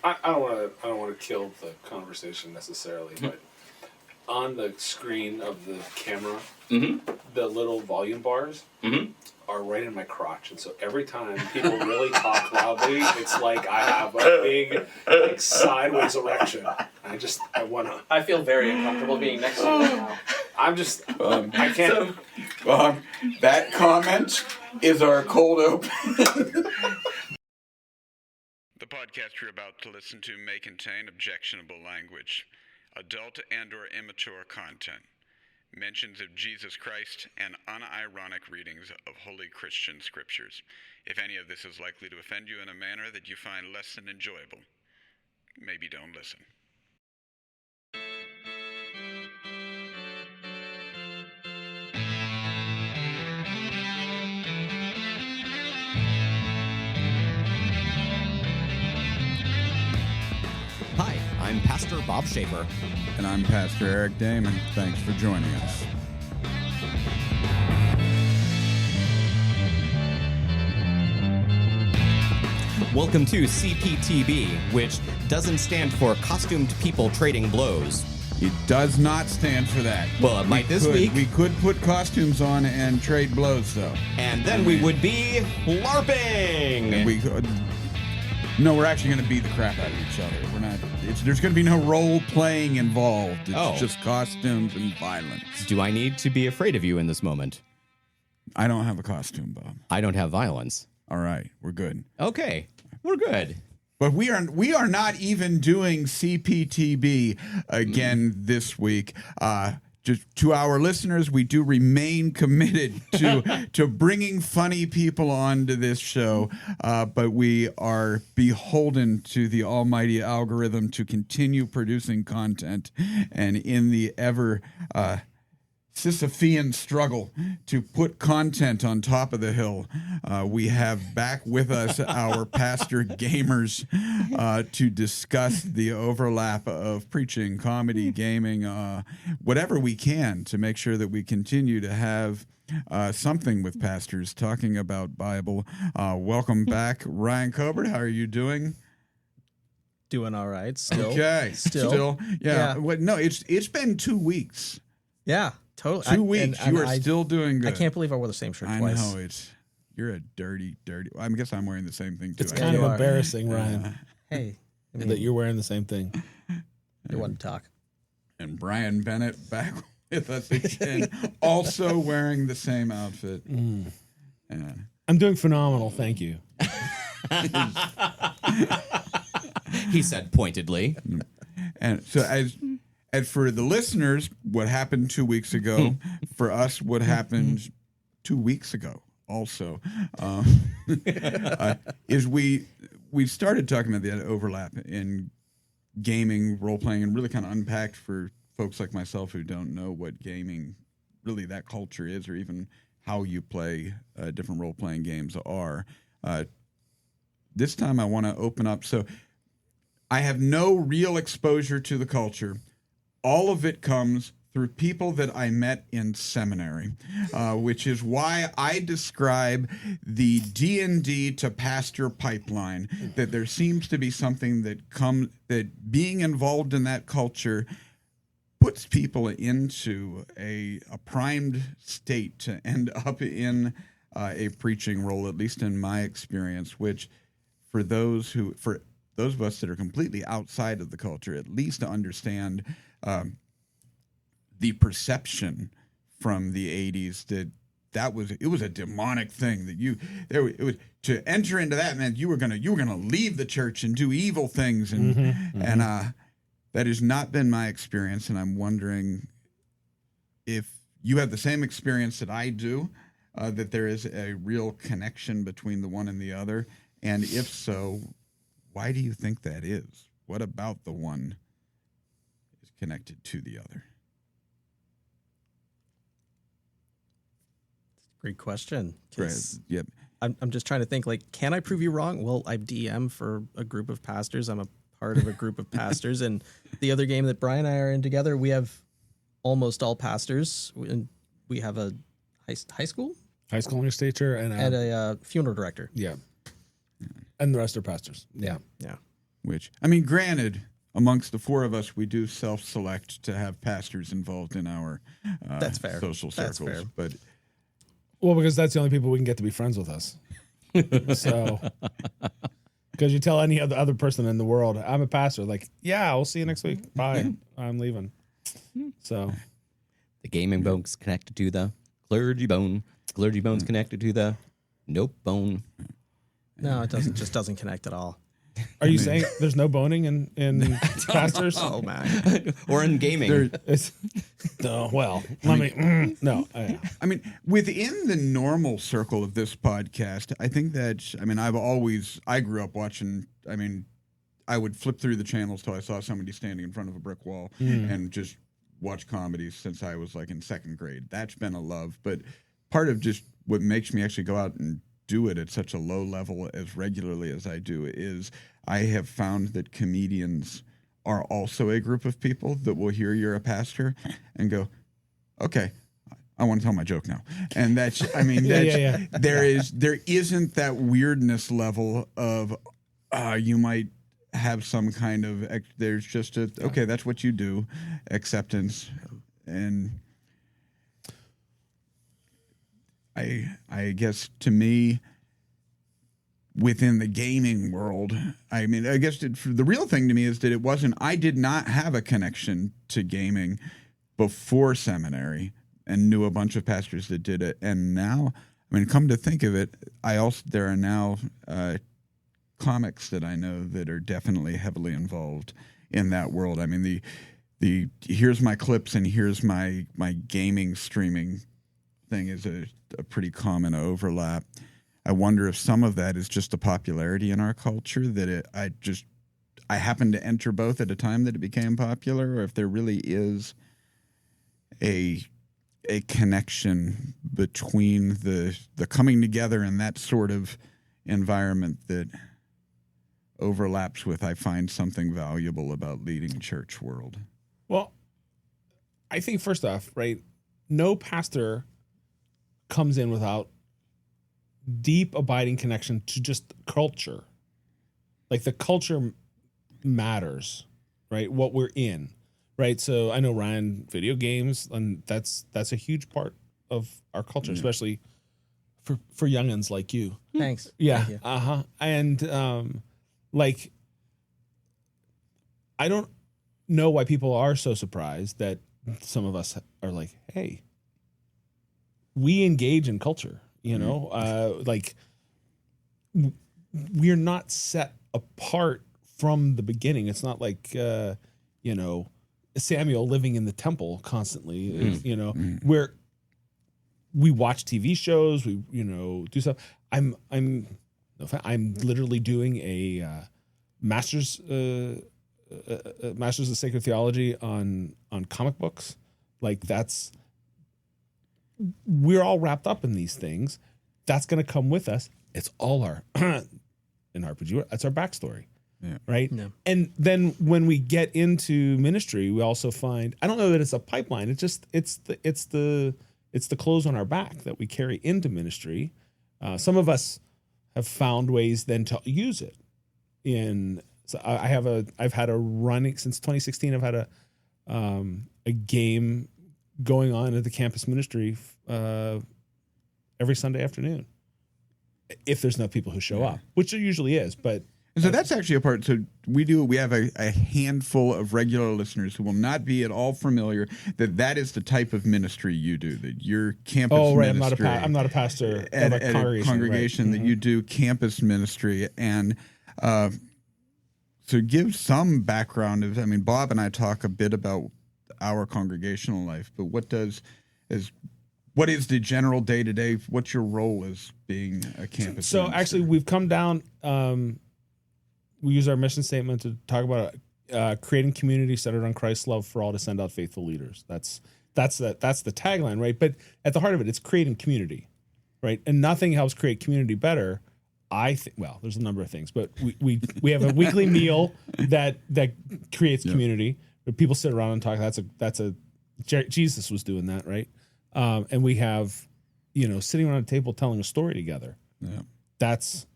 I don't want to kill the conversation necessarily, but on the screen of the camera, the little volume bars are right in my crotch, and so every time people really talk loudly, it's like I have a big, like, sideways erection. I wanna. I feel very uncomfortable being next to you right now. I can't. That comment is our cold open. The podcast you're about to listen to may contain objectionable language, adult and or immature content, mentions of Jesus Christ, and unironic readings of holy Christian scriptures. If any of this is likely to offend you in a manner that you find less than enjoyable, maybe don't listen. Hi, I'm Pastor Bob Schaefer. And I'm Pastor Eric Damon. Thanks for joining us. Welcome to CPTB, which doesn't stand for Costumed People Trading Blows. It does not stand for that. Well, it might this week. We could put costumes on and trade blows, though. And then we would be LARPing. And we could. No, we're actually going to beat the crap out of each other. We're not. There's going to be no role playing involved. It's just costumes and violence. Do I need to be afraid of you in this moment? I don't have a costume, Bob. I don't have violence. All right, we're good. Okay, we're good. But we are not even doing CPTB again this week. Just to our listeners, we do remain committed to bringing funny people onto this show, but we are beholden to the almighty algorithm to continue producing content, and in the ever Sisyphean struggle to put content on top of the hill, we have back with us our pastor gamers to discuss the overlap of preaching, comedy, gaming, whatever we can to make sure that we continue to have something with pastors talking about Bible. Welcome back, Ryan Cobert. How are you doing? Doing all right. Still. Okay. Still. Yeah. Well, no, it's been 2 weeks. Yeah. Totally. 2 weeks. You are still doing good. I can't believe I wore the same shirt twice. I know you're a dirty. I guess I'm wearing the same thing too. It's kind of embarrassing, Ryan. Hey, that you're wearing the same thing. You want to talk? And Brian Bennett back with us again, also wearing the same outfit. I'm doing phenomenal, thank you. He said pointedly. And so as for the listeners, what happened 2 weeks ago, for us, what happened 2 weeks ago also, is we started talking about the overlap in gaming, role-playing, and really kind of unpacked for folks like myself who don't know what gaming, really that culture is, or even how you play different role-playing games are. This time I want to open up. So I have no real exposure to the culture. All of it comes through people that I met in seminary, which is why I describe the D&D to pastor pipeline, that there seems to be something that being involved in that culture puts people into a primed state to end up in a preaching role, at least in my experience, which for those of us that are completely outside of the culture, at least to understand the perception from the 80s that it was a demonic thing that it was to enter into that meant you were gonna leave the church and do evil things and that has not been my experience, and I'm wondering if you have the same experience that I do, that there is a real connection between the one and the other, and if so, why do you think that is? What about the one is connected to the other? Great question. Yep. I'm just trying to think, like, can I prove you wrong? Well, I DM for a group of pastors. I'm a part of a group of pastors. And the other game that Brian and I are in together, we have almost all pastors. And we have a high school English teacher and a funeral director. Yeah. And the rest are pastors. Yeah. Yeah. Which, I mean, granted, amongst the four of us, we do self-select to have pastors involved in our That's fair. social That's circles. fair. But Well, because that's the only people we can get to be friends with us. So, because you tell any other person in the world, I'm a pastor, like, yeah, we'll see you next week. Bye. I'm leaving. So, The gaming bone's connected to the clergy bone. Clergy bone's connected to the nope bone. No, it doesn't. Just doesn't connect at all. are you saying there's no boning in pastors? Oh man. Or in gaming. It's, no, well, let me. No, I mean, within the normal circle of this podcast, I think that, I mean, I grew up watching, I mean, I would flip through the channels till I saw somebody standing in front of a brick wall and just watch comedies since I was like in second grade. That's been a love. But part of just what makes me actually go out and do it at such a low level as regularly as I do is I have found that comedians are also a group of people that will hear you're a pastor and go, okay, I want to tell my joke now. And that's, I mean, that's, there isn't that weirdness level of you might have some kind of, there's just a, okay, that's what you do, acceptance. And I guess to me, within the gaming world, I mean, I guess the real thing to me is that I did not have a connection to gaming before seminary and knew a bunch of pastors that did it. And now, I mean, come to think of it, there are now comics that I know that are definitely heavily involved in that world. I mean, the here's my clips and here's my gaming streaming thing is a pretty common overlap. I wonder if some of that is just the popularity in our culture that I happened to enter both at a time that it became popular, or if there really is a connection between the coming together and that sort of environment that overlaps with, I find something valuable about leading church world. Well, I think first off, right, no pastor comes in without deep abiding connection to just culture. Like the culture matters, right? What we're in, right? So I know, Ryan, video games, and that's a huge part of our culture, especially for youngins like you. Thanks. Yeah. Thank you. And like, I don't know why people are so surprised that some of us are like, hey, we engage in culture, you know, like we're not set apart from the beginning. It's not like, you know, Samuel living in the temple constantly, you know, where we watch TV shows, we, you know, do stuff. I'm literally doing a master's of sacred theology on comic books. Like we're all wrapped up in these things. That's going to come with us. It's all our, in RPG, that's our backstory. Yeah. Right. Yeah. And then when we get into ministry, we also find, I don't know that it's a pipeline. It's just, it's the clothes on our back that we carry into ministry. Some of us have found ways then to use it so I've had a running since 2016. I've had a game going on at the campus ministry every Sunday afternoon, if there's enough people who show up, which there usually is. But so that's actually a part. So we have a handful of regular listeners who will not be at all familiar that is the type of ministry you do. That your campus. Oh, right. Ministry I'm not a pastor at of a congregation right. That you do campus ministry and. So give some background of, I mean, Bob and I talk a bit about our congregational life, but what is the general day-to-day? What's your role as being a campus So minister? actually, we've come down, we use our mission statement to talk about creating community centered on Christ's love for all to send out faithful leaders. That's the tagline, right? But at the heart of it, it's creating community, right? And nothing helps create community better. Well, there's a number of things, but we have a weekly meal that creates community. Where people sit around and talk. Jesus was doing that, right? And we have, you know, sitting around a table telling a story together. Yeah, that's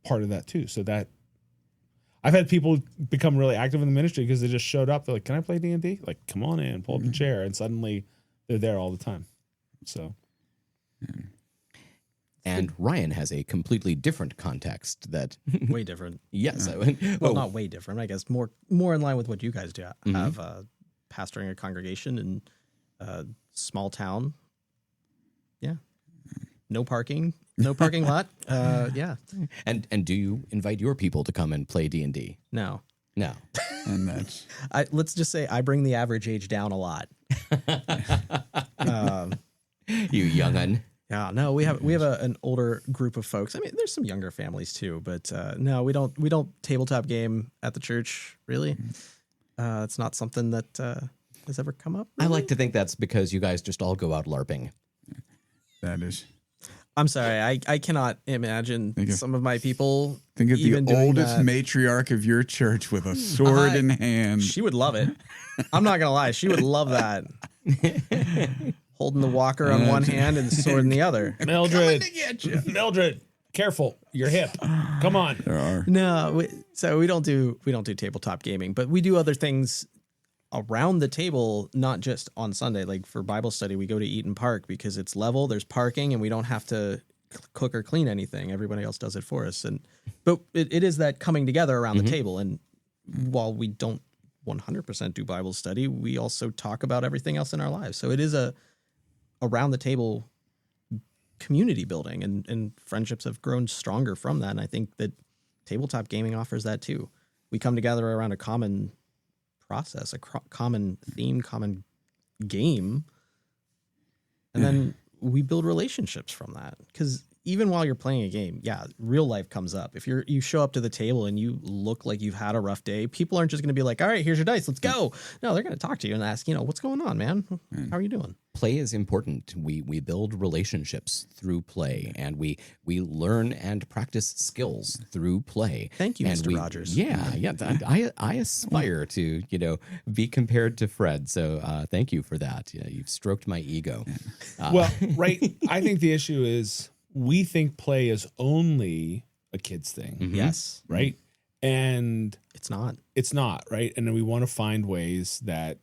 part of that too. So I've had people become really active in the ministry because they just showed up. They're like, "Can I play D&D?" Like, come on in, pull up a chair, and suddenly they're there all the time. So, And Ryan has a completely different context that Way different. yes, Well, not way different. I guess more in line with what you guys do. Have pastoring a congregation in a small town. Yeah. No parking lot. Yeah. And do you invite your people to come and play D&D? No. No. And that's Let's just say I bring the average age down a lot. You young'un. Yeah, no, we have an older group of folks. I mean, there's some younger families too, but no, we don't tabletop game at the church. Really, it's not something that has ever come up. I Really? like to think that's because you guys just all go out LARPing. that is. I'm sorry, I cannot imagine some of my people. Think of even the doing oldest that. matriarch of your church with a sword in hand. She would love it. I'm not gonna lie, she would love that. Holding the walker on one hand and the sword in the other. Mildred, Mildred, careful, your hip. Come on. There are. No, so we don't do tabletop gaming, but we do other things around the table, not just on Sunday. Like for Bible study, we go to Eaton Park because it's level, there's parking, and we don't have to cook or clean anything. Everybody else does it for us. But it is that coming together around the table. And while we don't 100% do Bible study, we also talk about everything else in our lives. So it is a around the table community building, and friendships have grown stronger from that. And I think that tabletop gaming offers that too. We come together around a common process, a common theme, common game, and then we build relationships from that. Because even while you're playing a game, yeah, real life comes up. If you show up to the table and you look like you've had a rough day, people aren't just going to be like, all right, here's your dice, let's go. No, they're going to talk to you and ask, what's going on, man? How are you doing? Play is important. We build relationships through play, and we learn and practice skills through play. Thank you, and Mr. Rogers. Yeah. I aspire to be compared to Fred. So thank you for that. Yeah, you've stroked my ego. Well, right. I think the issue is we think play is only a kid's thing. Yes. Right. And It's not. it's not, right? And then we want to find ways that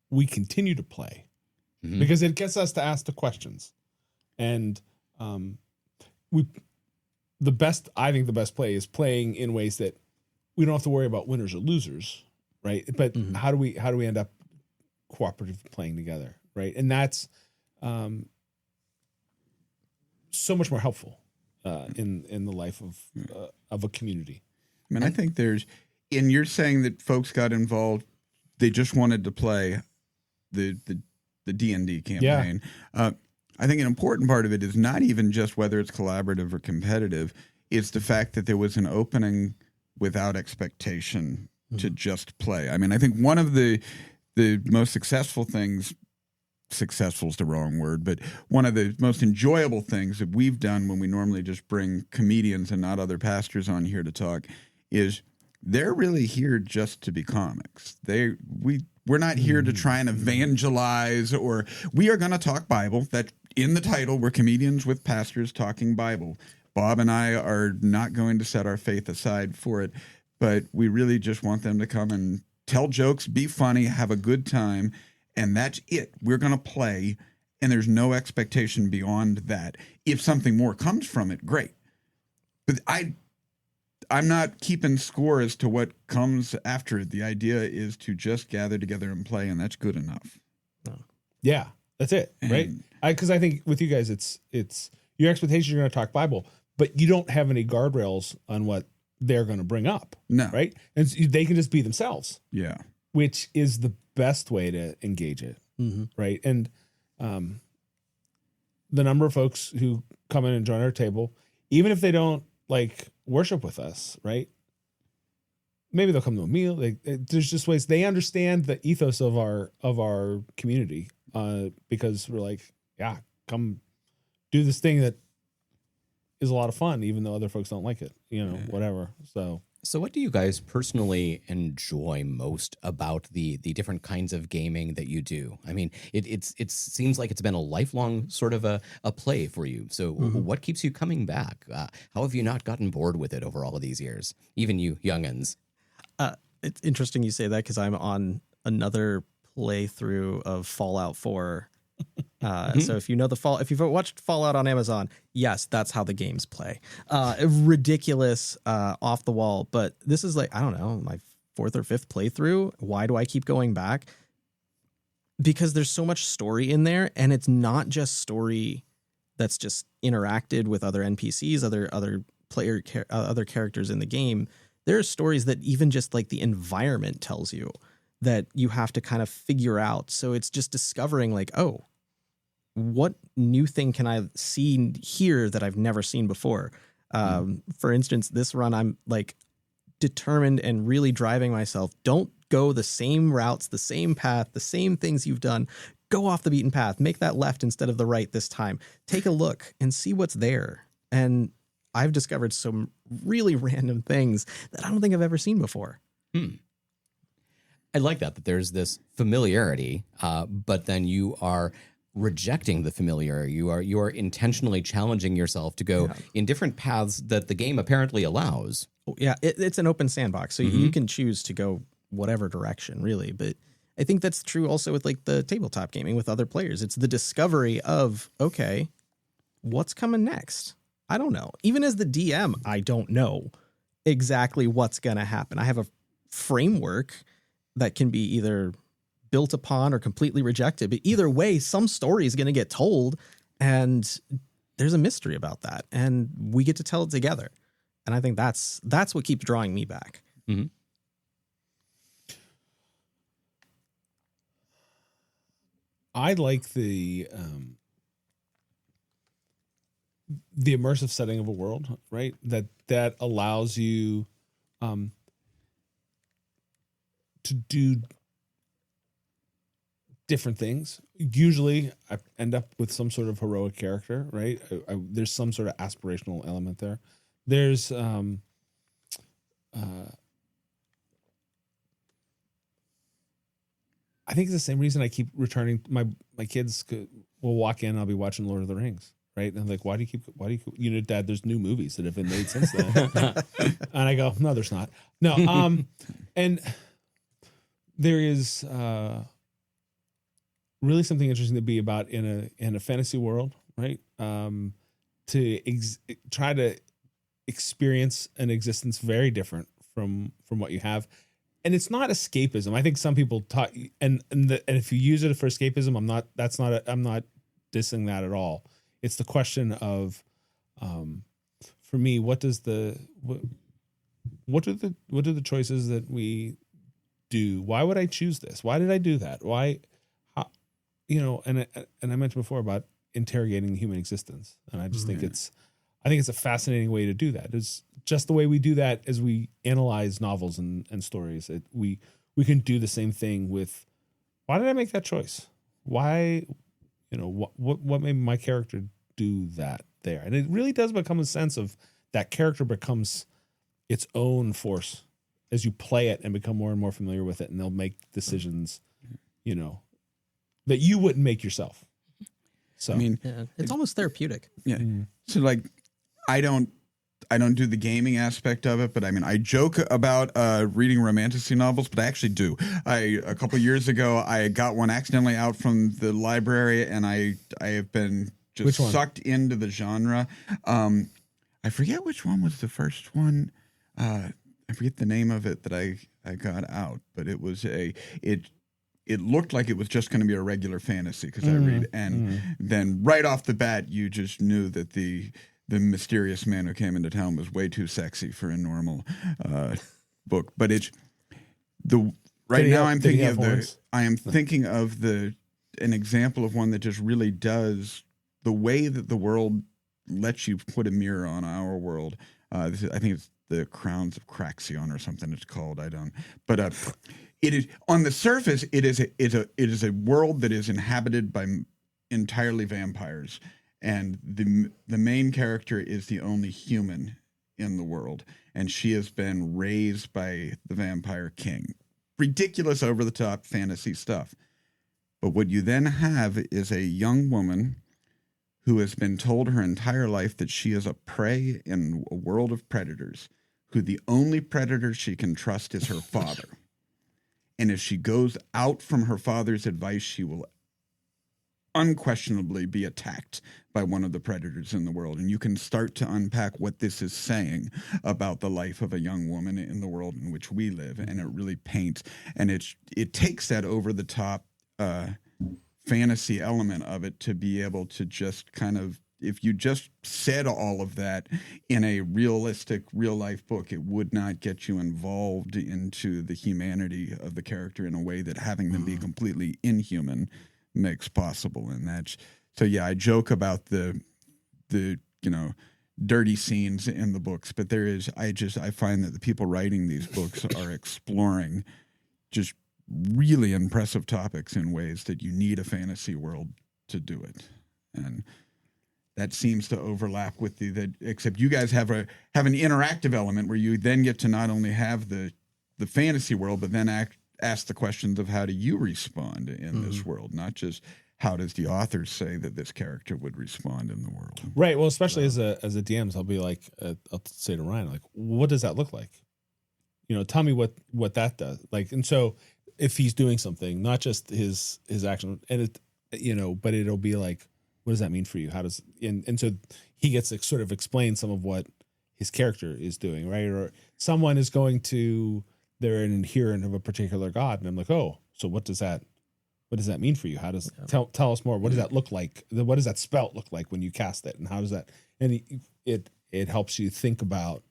we continue to play because it gets us to ask the questions. And I think the best play is playing in ways that we don't have to worry about winners or losers, right? But how do we end up cooperative playing together, right? And that's so much more helpful in the life of a community. I mean, I think and you're saying that folks got involved, they just wanted to play the D&D campaign. I think an important part of it is not even just whether it's collaborative or competitive. It's the fact that there was an opening without expectation to just play. I mean, I think one of the most successful things, successful is the wrong word, but one of the most enjoyable things that we've done when we normally just bring comedians and not other pastors on here to talk is they're really here just to be comics. We're not here to try and evangelize, or we are going to talk Bible. That in the title, we're comedians with pastors talking Bible. Bob and I are not going to set our faith aside for it, but we really just want them to come and tell jokes, be funny, have a good time, and that's it. We're going to play, and there's no expectation beyond that. If something more comes from it, great. But I'm not keeping score as to what comes after it. The idea is to just gather together and play, and that's good enough. Yeah, that's it, right? Because I think with you guys, it's your expectation you're going to talk Bible, but you don't have any guardrails on what they're going to bring up. No. Right? And so they can just be themselves. Yeah. Which is the best way to engage it. Right? And the number of folks who come in and join our table, even if they don't like worship with us, right? Maybe they'll come to a meal. There's just ways they understand the ethos of our community because we're like, yeah, come do this thing that is a lot of fun, even though other folks don't like it, whatever. So So what do you guys personally enjoy most about the different kinds of gaming that you do? I mean, it seems like it's been a lifelong sort of a play for you. So what keeps you coming back? How have you not gotten bored with it over all of these years? Even you young'uns. It's interesting you say that because I'm on another playthrough of Fallout 4. So if you know if you've watched Fallout on Amazon, yes, that's how the games play. Ridiculous, off the wall. But this is like, I don't know, my 4th or 5th playthrough. Why do I keep going back? Because there's so much story in there, and it's not just story that's just interacted with other NPCs, other characters in the game. There are stories that even just like the environment tells you that you have to kind of figure out. So it's just discovering like, oh, what new thing can I see here that I've never seen before? For instance, this run, I'm like determined and really driving myself. Don't go the same routes, the same path, the same things you've done. Go off the beaten path. Make that left instead of the right this time. Take a look and see what's there. And I've discovered some really random things that I don't think I've ever seen before. I like that there's this familiarity, but then you are rejecting the familiarity. You are intentionally challenging yourself to go in different paths that the game apparently allows. Oh, yeah, it's an open sandbox, so you can choose to go whatever direction, really. But I think that's true also with like the tabletop gaming with other players. It's the discovery of, okay, what's coming next? I don't know. Even as the DM, I don't know exactly what's going to happen. I have a framework that can be either built upon or completely rejected, but either way, some story is going to get told, and there's a mystery about that, and we get to tell it together. And I think that's what keeps drawing me back. Mm-hmm. I like the immersive setting of a world, right? That allows you to do different things. Usually I end up with some sort of heroic character, right? There's some sort of aspirational element there. There's I think it's the same reason I keep returning. My kids will walk in, I'll be watching Lord of the Rings, right? And I'm like, why do you keep, you know, Dad, there's new movies that have been made since then. And I go, no, there's not. No. And there is really something interesting to be about in a fantasy world, right? To try to experience an existence very different from what you have. And it's not escapism. I think some people talk, and if you use it for escapism, I'm not dissing that at all. It's the question of, for me, what do the choices that we do? Why would I choose this? Why did I do that? Why, you know? And I mentioned before about interrogating the human existence, and I just think it's a fascinating way to do that. It's just the way we do that as we analyze novels and stories. We can do the same thing with, why did I make that choice? Why, you know, what made my character do that there? And it really does become a sense of that character becomes its own force as you play it and become more and more familiar with it, and they'll make decisions, you know, that you wouldn't make yourself. So I mean, yeah, it's almost therapeutic. Yeah. So like, I don't do the gaming aspect of it, but I mean, I joke about reading romantasy novels, but I actually do. A couple years ago, I got one accidentally out from the library, and I have been just sucked into the genre. I forget which one was the first one. I forget the name of it that I got out, but it was it looked like it was just going to be a regular fantasy because I read, and then right off the bat, you just knew that the mysterious man who came into town was way too sexy for a normal book. But I'm thinking of an example of one that just really does the way that the world lets you put a mirror on our world. I think it's the Crowns of Craxion or something it's called. I don't. But it is, on the surface, it is a world that is inhabited by entirely vampires. And the main character is the only human in the world, and she has been raised by the vampire king. Ridiculous, over-the-top fantasy stuff. But what you then have is a young woman who has been told her entire life that she is a prey in a world of predators, who the only predator she can trust is her father. And if she goes out from her father's advice, she will unquestionably be attacked by one of the predators in the world. And you can start to unpack what this is saying about the life of a young woman in the world in which we live. And it really paints, and it takes that over-the-top fantasy element of it to be able to just kind of, if you just said all of that in a realistic, real-life book, it would not get you involved into the humanity of the character in a way that having them be completely inhuman makes possible. And that's, so yeah, I joke about the dirty scenes in the books, but there is, I find that the people writing these books are exploring just really impressive topics in ways that you need a fantasy world to do it. And that seems to overlap with except you guys have an interactive element where you then get to not only have the fantasy world, but then ask the questions of how do you respond in this world, not just how does the author say that this character would respond in the world. Right. Well, especially as a DM, I'll be like, I'll say to Ryan, like, what does that look like? Tell me what that does. Like, and so if he's doing something, not just his action, and but it'll be like, what does that mean for you? How does, and so he gets to sort of explain some of what his character is doing, right? Or someone is going to, they're an adherent of a particular God, and I'm like, oh, so what does that mean for you? How does, tell us more. What does that look like? What does that spell look like when you cast it? And how does that, and it helps you think about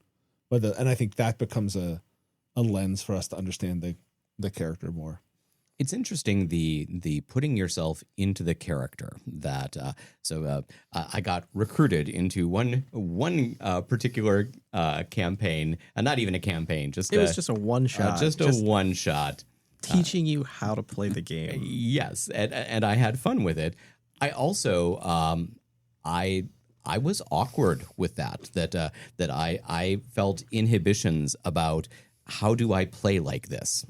whether, and I think that becomes a lens for us to understand the character more. It's interesting the putting yourself into the character that I got recruited into one particular campaign, not even a campaign, it was just a one shot, one shot, teaching you how to play the game. Yes, and I had fun with it. I also I was awkward with that I felt inhibitions about how do I play like this?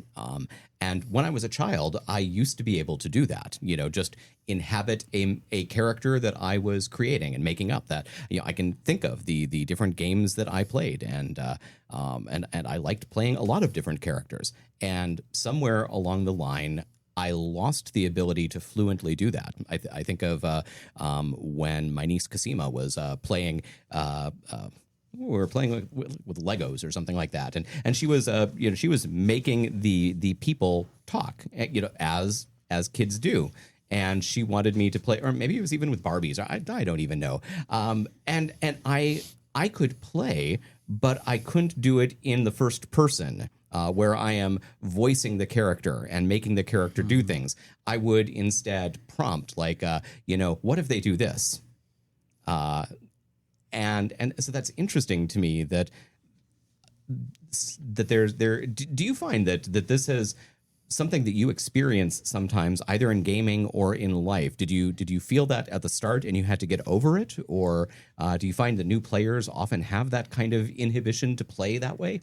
And when I was a child, I used to be able to do that, just inhabit a character that I was creating and making up that, I can think of the different games that I played and I liked playing a lot of different characters. And somewhere along the line, I lost the ability to fluently do that. I think of when my niece Kasima was playing we were playing with Legos or something like that, and she was she was making the people talk, as kids do, and she wanted me to play, or maybe it was even with Barbies. I don't even know. And I could play, but I couldn't do it in the first person, where I am voicing the character and making the character do things. I would instead prompt like, what if they do this? And so that's interesting to me that there's there. Do you find that this is something that you experience sometimes, either in gaming or in life? Did you feel that at the start and you had to get over it, or do you find that new players often have that kind of inhibition to play that way?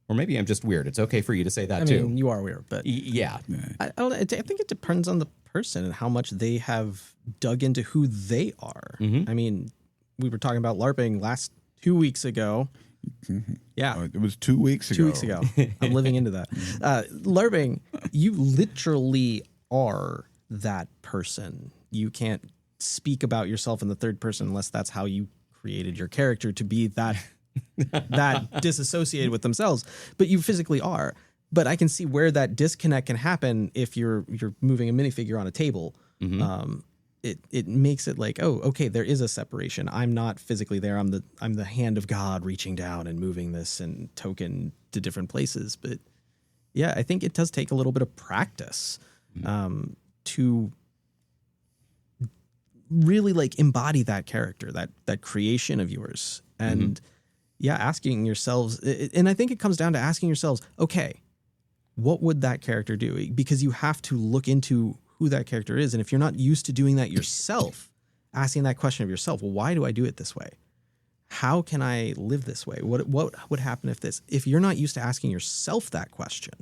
Or maybe I'm just weird. It's okay for you to say that too. I mean, you are weird, but yeah. I think it depends on the person and how much they have dug into who they are. Mm-hmm. I mean, we were talking about LARPing 2 weeks ago. Yeah. It was 2 weeks ago. 2 weeks ago. I'm living into that. LARPing, you literally are that person. You can't speak about yourself in the third person unless that's how you created your character, to be that disassociated with themselves. But you physically are. But I can see where that disconnect can happen if you're moving a minifigure on a table. Mm-hmm. It makes it like, oh, okay, there is a separation. I'm not physically there. I'm the hand of God reaching down and moving this and token to different places. But yeah, I think it does take a little bit of practice to really like embody that character, that creation of yours. And yeah, asking yourselves, and I think it comes down to asking yourselves, okay, what would that character do? Because you have to look into who that character is. And if you're not used to doing that yourself, asking that question of yourself, well, why do I do it this way? how can I live this way? What would happen if you're not used to asking yourself that question,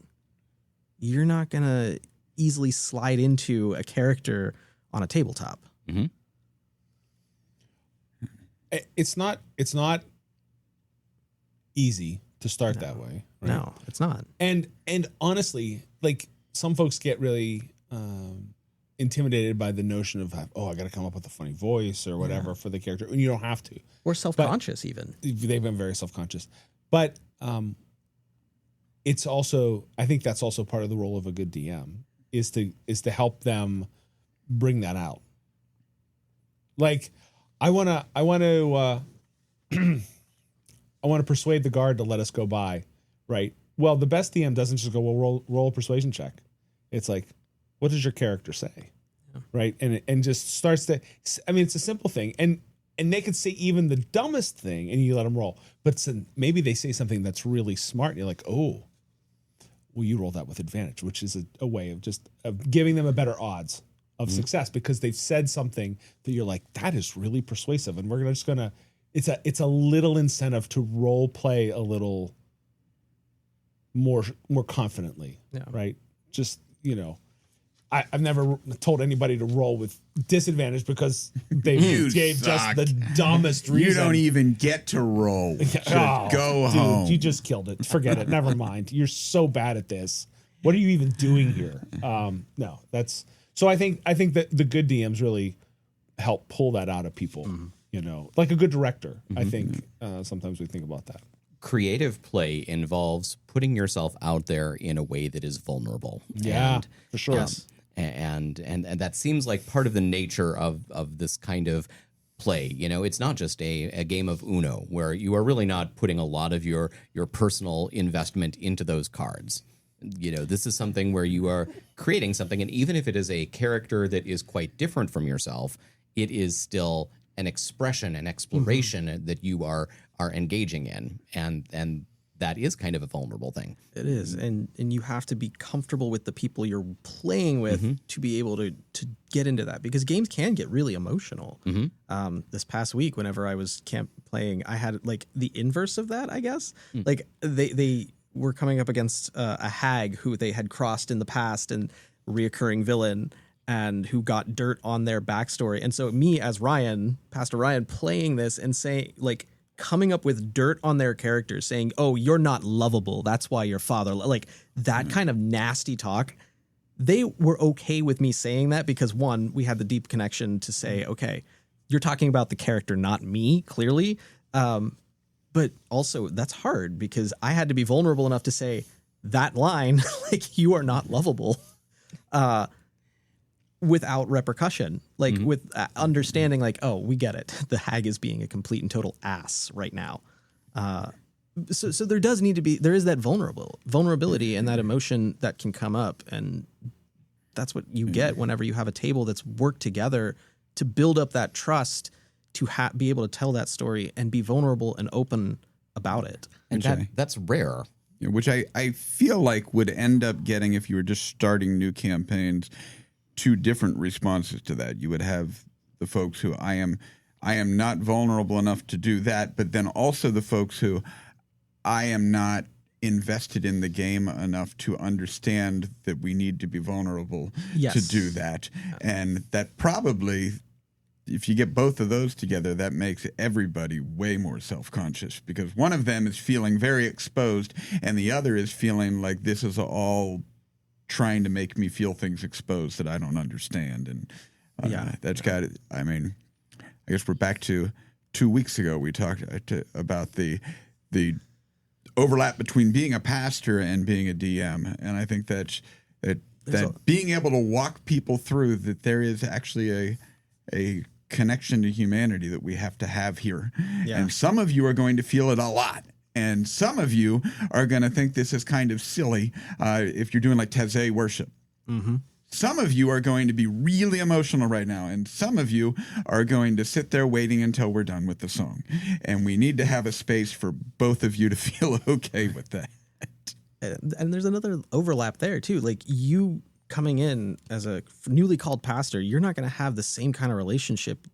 you're not going to easily slide into a character on a tabletop. Mm-hmm. It's not easy to start that way. Right? No, it's not. And honestly, like some folks get really intimidated by the notion of, I got to come up with a funny voice or whatever for the character. And you don't have to. Or self-conscious even. They've been very self-conscious. But it's also, I think that's also part of the role of a good DM is to help them bring that out. Like I want to persuade the guard to let us go by, right? Well, the best DM doesn't just go, well, roll a persuasion check. It's like, what does your character say, right? And just starts to. I mean, it's a simple thing, and they could say even the dumbest thing, and you let them roll. But maybe they say something that's really smart, and you're like, oh, well, you roll that with advantage, which is a way of giving them a better odds of success because they've said something that you're like, that is really persuasive, and we're just gonna. It's a little incentive to role play a little more confidently, right? Just I've never told anybody to roll with disadvantage because they gave just the dumbest reason. You don't even get to roll. Go home. You just killed it. Forget it. Never mind. You're so bad at this. What are you even doing here? No, that's so. I think that the good DMs really help pull that out of people. Like a good director. I think sometimes we think about that. Creative play involves putting yourself out there in a way that is vulnerable. Yeah, for sure. And that seems like part of the nature of this kind of play. It's not just a game of Uno where you are really not putting a lot of your personal investment into those cards. This is something where you are creating something, and even if it is a character that is quite different from yourself, it is still an expression, an exploration that you are engaging in, and that is kind of a vulnerable thing. It is, and you have to be comfortable with the people you're playing with to be able to get into that, because games can get really emotional. This past week, whenever I was playing, I had like the inverse of that, I guess. Like they were coming up against a hag who they had crossed in the past and reoccurring villain, and who got dirt on their backstory. And so me as Ryan, Pastor Ryan, playing this and saying, like, coming up with dirt on their characters, saying, oh, you're not lovable, that's why your father, like that kind of nasty talk. They were okay with me saying that because, one, we had the deep connection to say, okay, you're talking about the character, not me, clearly. But also that's hard because I had to be vulnerable enough to say that line, like, you are not lovable. Without repercussion, like with understanding, like, oh, we get it. The hag is being a complete and total ass right now. So there does need to be, there is that vulnerability and that emotion that can come up. And that's what you get whenever you have a table that's worked together to build up that trust, to be able to tell that story and be vulnerable and open about it. And that's rare. Which I feel like would end up getting, if you were just starting new campaigns, two different responses to that. You would have the folks who I am not vulnerable enough to do that, but then also the folks who I am not invested in the game enough to understand that we need to be vulnerable to do that. And that probably, if you get both of those together, that makes everybody way more self-conscious, because one of them is feeling very exposed and the other is feeling like this is all trying to make me feel things exposed that I don't understand. And that's got it. I mean, I guess we're back to 2 weeks ago. We talked about the overlap between being a pastor and being a DM. And I think that being able to walk people through that there is actually a connection to humanity that we have to have here. Yeah. And some of you are going to feel it a lot. And some of you are going to think this is kind of silly if you're doing like Taizé worship. Some of you are going to be really emotional right now. And some of you are going to sit there waiting until we're done with the song. And we need to have a space for both of you to feel okay with that. And there's another overlap there, too. Like, you coming in as a newly called pastor, you're not going to have the same kind of relationship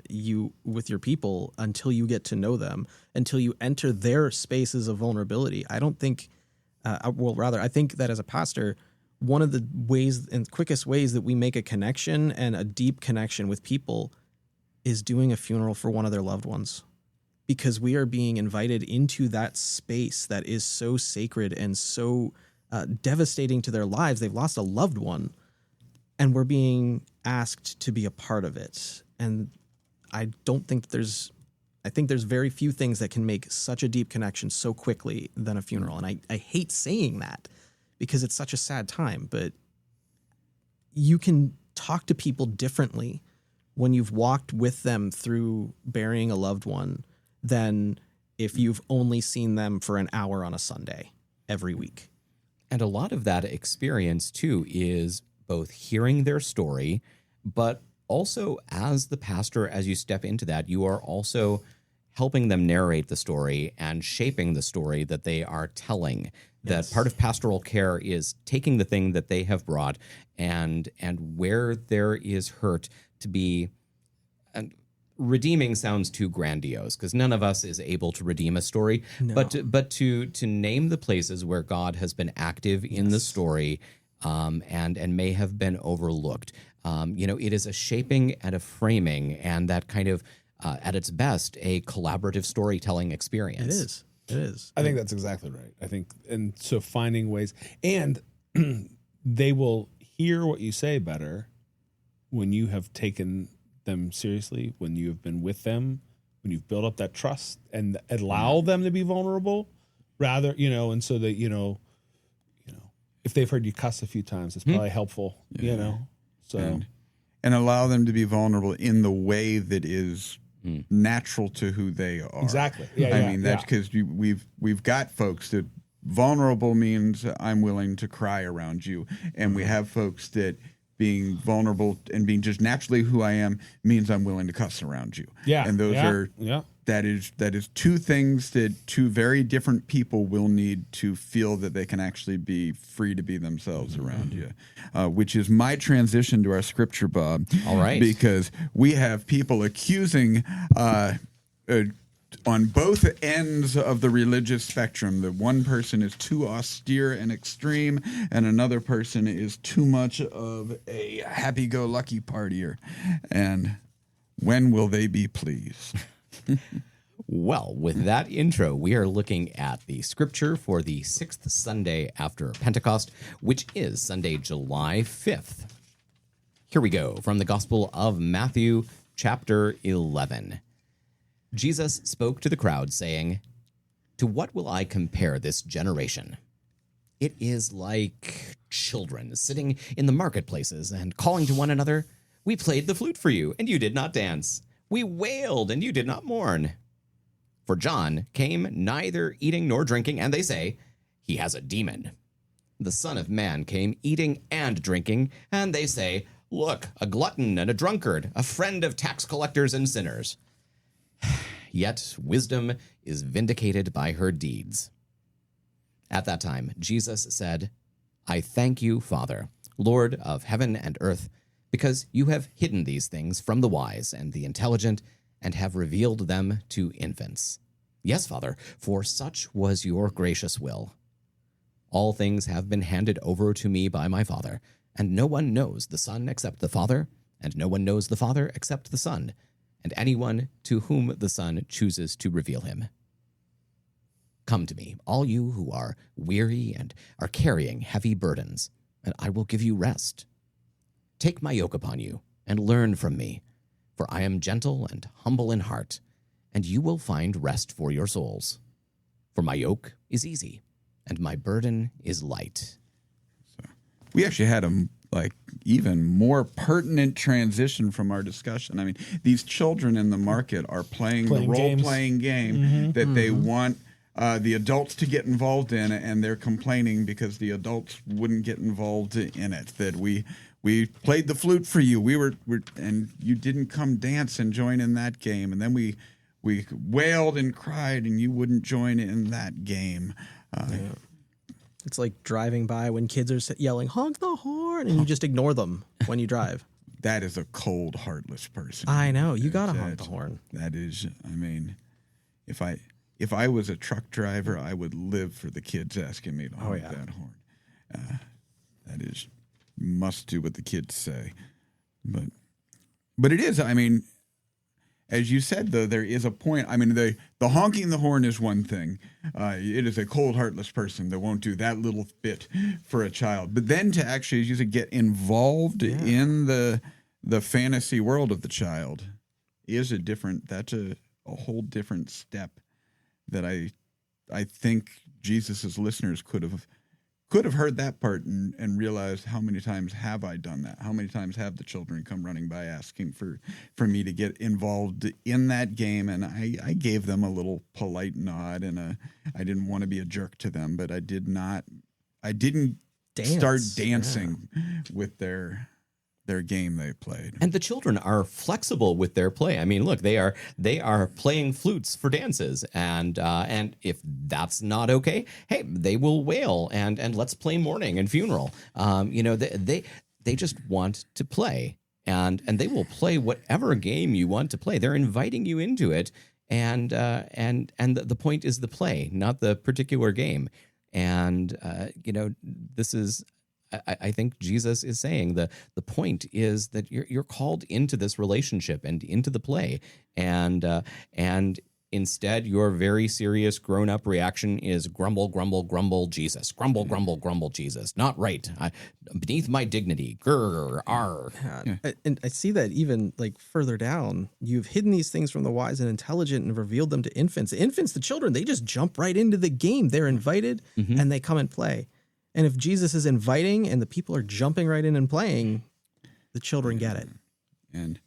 you with your people until you get to know them, until you enter their spaces of vulnerability. I don't think, I think that as a pastor, one of the ways and quickest ways that we make a connection and a deep connection with people is doing a funeral for one of their loved ones, because we are being invited into that space that is so sacred and so devastating to their lives. They've lost a loved one, and we're being asked to be a part of it. And I don't think I think there's very few things that can make such a deep connection so quickly than a funeral. And I hate saying that because it's such a sad time, but you can talk to people differently when you've walked with them through burying a loved one than if you've only seen them for an hour on a Sunday every week. And a lot of that experience, too, is both hearing their story, but also as the pastor, as you step into that, you are also helping them narrate the story and shaping the story that they are telling. That part of pastoral care is taking the thing that they have brought and where there is hurt to be... And redeeming sounds too grandiose because none of us is able to redeem a story, but to name the places where God has been active in the story and may have been overlooked. It is a shaping and a framing and that kind of, at its best, a collaborative storytelling experience. It is. I think that's exactly right. I think, and so finding ways, and they will hear what you say better when you have taken them seriously, when you have been with them, when you've built up that trust and allow them to be vulnerable, rather, and so that, if they've heard you cuss a few times, it's probably helpful, so. And allow them to be vulnerable in the way that is natural to who they are. Exactly. That's because we've got folks that vulnerable means I'm willing to cry around you. And we have folks that being vulnerable and being just naturally who I am means I'm willing to cuss around you. Yeah. And those are that is two things that two very different people will need to feel that they can actually be free to be themselves around you, which is my transition to our scripture, Bob. All right. Because we have people accusing on both ends of the religious spectrum that one person is too austere and extreme and another person is too much of a happy-go-lucky partier. And when will they be pleased? Well, with that intro, we are looking at the scripture for the 6th Sunday after Pentecost, which is Sunday, July 5th. Here we go from the Gospel of Matthew, chapter 11. Jesus spoke to the crowd, saying, "To what will I compare this generation? It is like children sitting in the marketplaces and calling to one another, 'We played the flute for you, and you did not dance. We wailed, and you did not mourn.' For John came neither eating nor drinking, and they say, 'He has a demon.' The Son of Man came eating and drinking, and they say, 'Look, a glutton and a drunkard, a friend of tax collectors and sinners.' Yet wisdom is vindicated by her deeds." At that time, Jesus said, "I thank you, Father, Lord of heaven and earth, because you have hidden these things from the wise and the intelligent and have revealed them to infants. Yes, Father, for such was your gracious will. All things have been handed over to me by my Father, and no one knows the Son except the Father, and no one knows the Father except the Son, and anyone to whom the Son chooses to reveal him. Come to me, all you who are weary and are carrying heavy burdens, and I will give you rest. Take my yoke upon you and learn from me, for I am gentle and humble in heart, and you will find rest for your souls. For my yoke is easy, and my burden is light." We actually had a even more pertinent transition from our discussion. I mean, these children in the market are playing the role-playing game that they want the adults to get involved in, and they're complaining because the adults wouldn't get involved in it. That we played the flute for you, and you didn't come dance and join in that game, and then we wailed and cried, and you wouldn't join in that game. It's like driving by when kids are yelling, "Honk the horn," and you just ignore them when you drive. that is a cold, heartless person. I know. You got to honk the That- horn. That is, I mean, if I was a truck driver, I would live for the kids asking me to honk that horn. That is, you must do what the kids say. But it is, I mean, as you said, though, there is a point. I mean, the honking the horn is one thing. It is a cold, heartless person that won't do that little bit for a child. But then to actually, as you said, get involved in the fantasy world of the child is that's a whole different step that I think Jesus's listeners could have heard that part and realized, how many times have I done that? How many times have the children come running by asking for me to get involved in that game? And I gave them a little polite nod, and I didn't want to be a jerk to them, but I didn't start dancing with their game they played. And the children are flexible with their play. I mean, look, they are playing flutes for dances, and if that's not okay, hey, they will wail and let's play mourning and funeral. They just want to play, and they will play whatever game you want to play. They're inviting you into it, and the point is the play, not the particular game. And this is. I think Jesus is saying the point is that you're called into this relationship and into the play, and instead your very serious grown-up reaction is grumble, grumble, grumble, Jesus, grumble, grumble, grumble, Jesus, not right, beneath my dignity, grr, r. And I see that even like further down, you've hidden these things from the wise and intelligent and revealed them to infants. The children, they just jump right into the game. They're invited and they come and play. And if Jesus is inviting and the people are jumping right in and playing, the children get it. And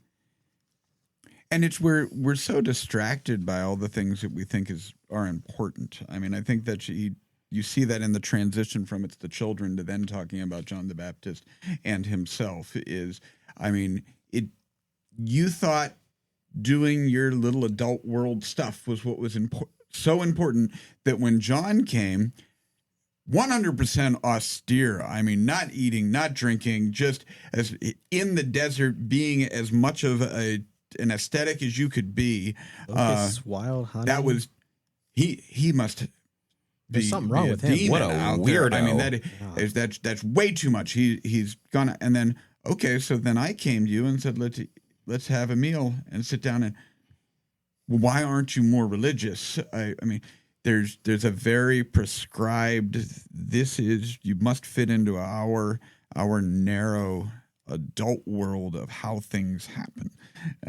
it's we're so distracted by all the things that we think are important. I mean, I think that you see that in the transition from it's the children to then talking about John the Baptist and himself is, I mean, you thought doing your little adult world stuff was what was so important that when John came, 100% austere. I mean, not eating, not drinking, just as in the desert, being as much of an aesthetic as you could be. Wild honey. That was he must be. There's something wrong with him. What a weirdo! I mean, that's way too much. He's gonna. And then so then I came to you and said, let's have a meal and sit down and. Well, why aren't you more religious? I mean. There's a very prescribed, you must fit into our narrow adult world of how things happen.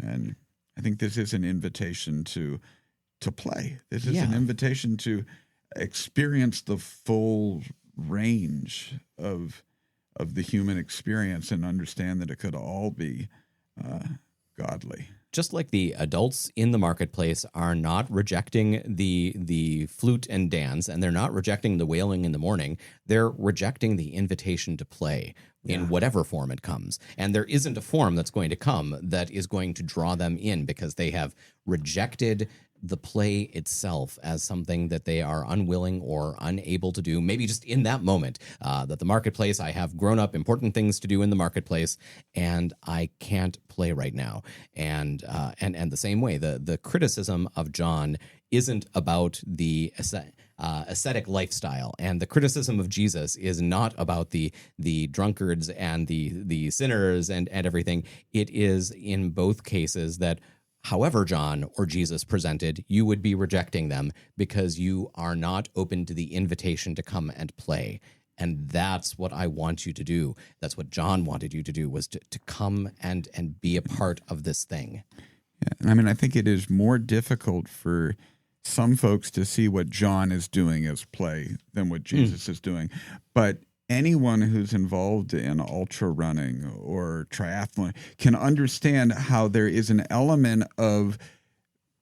And I think this is an invitation to play. This is an invitation to experience the full range of the human experience and understand that it could all be godly. Just like the adults in the marketplace are not rejecting the flute and dance, and they're not rejecting the wailing in the morning, they're rejecting the invitation to play in whatever form it comes. And there isn't a form that's going to come that is going to draw them in, because they have rejected the play itself as something that they are unwilling or unable to do, maybe just in that moment, that the marketplace, I have grown up important things to do in the marketplace, and I can't play right now. And the same way, the criticism of John isn't about the ascetic lifestyle, and the criticism of Jesus is not about the drunkards and the sinners and everything. It is in both cases that however John or Jesus presented, you would be rejecting them because you are not open to the invitation to come and play. And that's what I want you to do. That's what John wanted you to do, was to come and be a part of this thing. Yeah, I mean, I think it is more difficult for some folks to see what John is doing as play than what Jesus is doing. But anyone who's involved in ultra running or triathlon can understand how there is an element of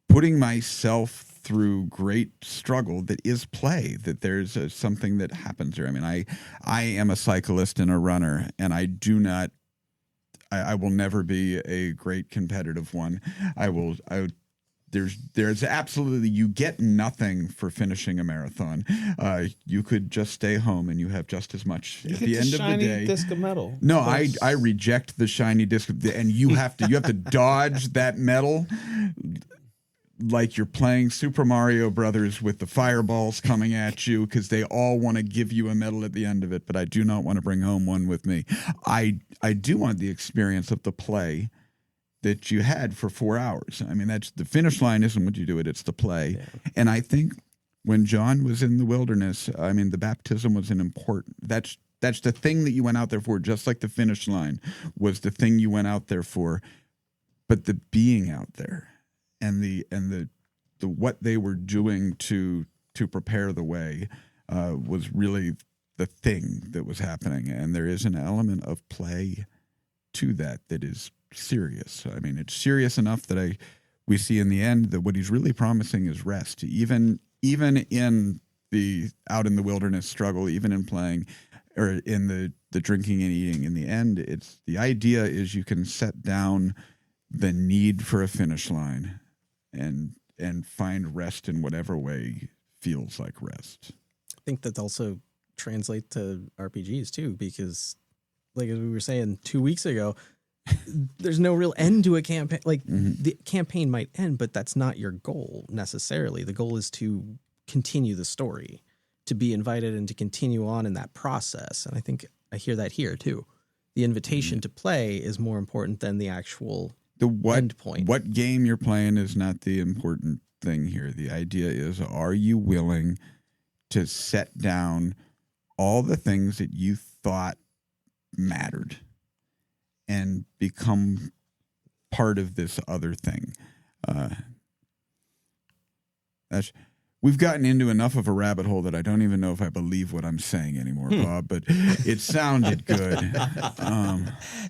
putting myself through great struggle that is play, that there's something that happens there. I mean, I am a cyclist and a runner, and I will never be a great competitive one. I there's absolutely, you get nothing for finishing a marathon. You could just stay home and you have just as much at the end of the day. Disc of metal. No, I reject the shiny disc, and you have to dodge that metal like you're playing Super Mario Brothers with the fireballs coming at you, because they all want to give you a medal at the end of it, but I do not want to bring home one with me. I do want the experience of the play that you had for 4 hours. I mean, that's the finish line isn't what you do it's the play. Yeah. And I think when John was in the wilderness, I mean, the baptism was an important, that's the thing that you went out there for, just like the finish line was the thing you went out there for. But the being out there and the what they were doing to prepare the way was really the thing that was happening. And there is an element of play to that is serious. I mean, it's serious enough that we see in the end that what he's really promising is rest. Even in the out in the wilderness struggle, even in playing or in the drinking and eating, in the end, it's the idea is you can set down the need for a finish line and find rest in whatever way feels like rest. I think that also translates to RPGs too, because like as we were saying 2 weeks ago, there's no real end to a campaign. Like the campaign might end, but that's not your goal necessarily. The goal is to continue the story, to be invited and to continue on in that process. And I think I hear that here too. The invitation to play is more important than the actual end point. What game you're playing is not the important thing here. The idea is, are you willing to set down all the things that you thought mattered and become part of this other thing? We've gotten into enough of a rabbit hole that I don't even know if I believe what I'm saying anymore, Bob, but it sounded good.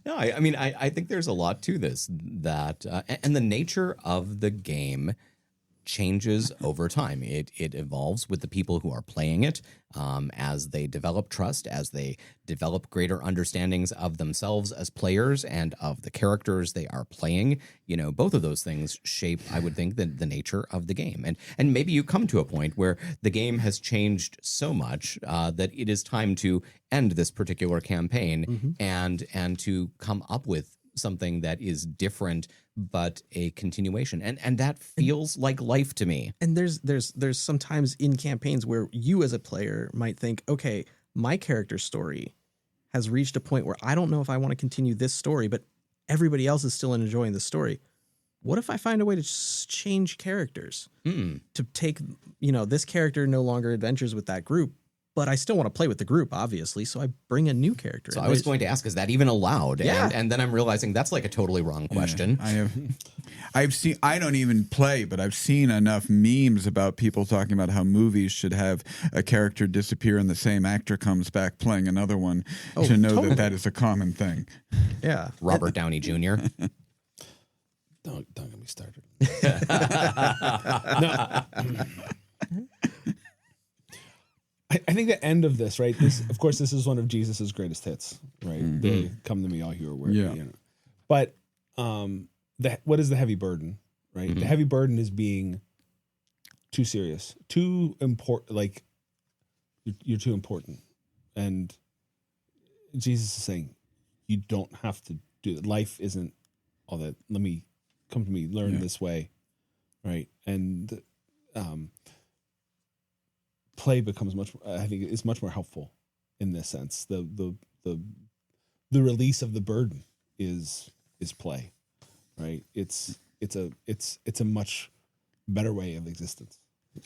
No, I mean, I think there's a lot to this, that and the nature of the game changes over time. It evolves with the people who are playing it, as they develop trust, as they develop greater understandings of themselves as players and of the characters they are playing. You know, both of those things shape, I would think, the nature of the game. And maybe you come to a point where the game has changed so much that it is time to end this particular campaign and to come up with something that is different but a continuation, and that feels like life to me. And there's sometimes in campaigns where you as a player might think, okay, my character's story has reached a point where I don't know if I want to continue this story, but everybody else is still enjoying the story. What if I find a way to change characters to take, this character no longer adventures with that group, but I still want to play with the group, obviously, so I bring a new character. So I was going to ask, is that even allowed? Yeah. And then I'm realizing that's like a totally wrong question. Yeah, I've seen, I don't even play, but I've seen enough memes about people talking about how movies should have a character disappear and the same actor comes back playing another one to know totally. that is a common thing. Yeah. Robert Downey Jr. Don't get me started. I think the end of this, right? Of course, this is one of Jesus's greatest hits, right? Mm-hmm. They come to me, all who are weary. Yeah. But what is the heavy burden, right? Mm-hmm. The heavy burden is being too serious, too important. Like you're too important, and Jesus is saying, you don't have to do it. Life isn't all that. Let me come to me, learn this way, right? And play becomes I think it's much more helpful in this sense. The release of the burden is play, right? It's a much better way of existence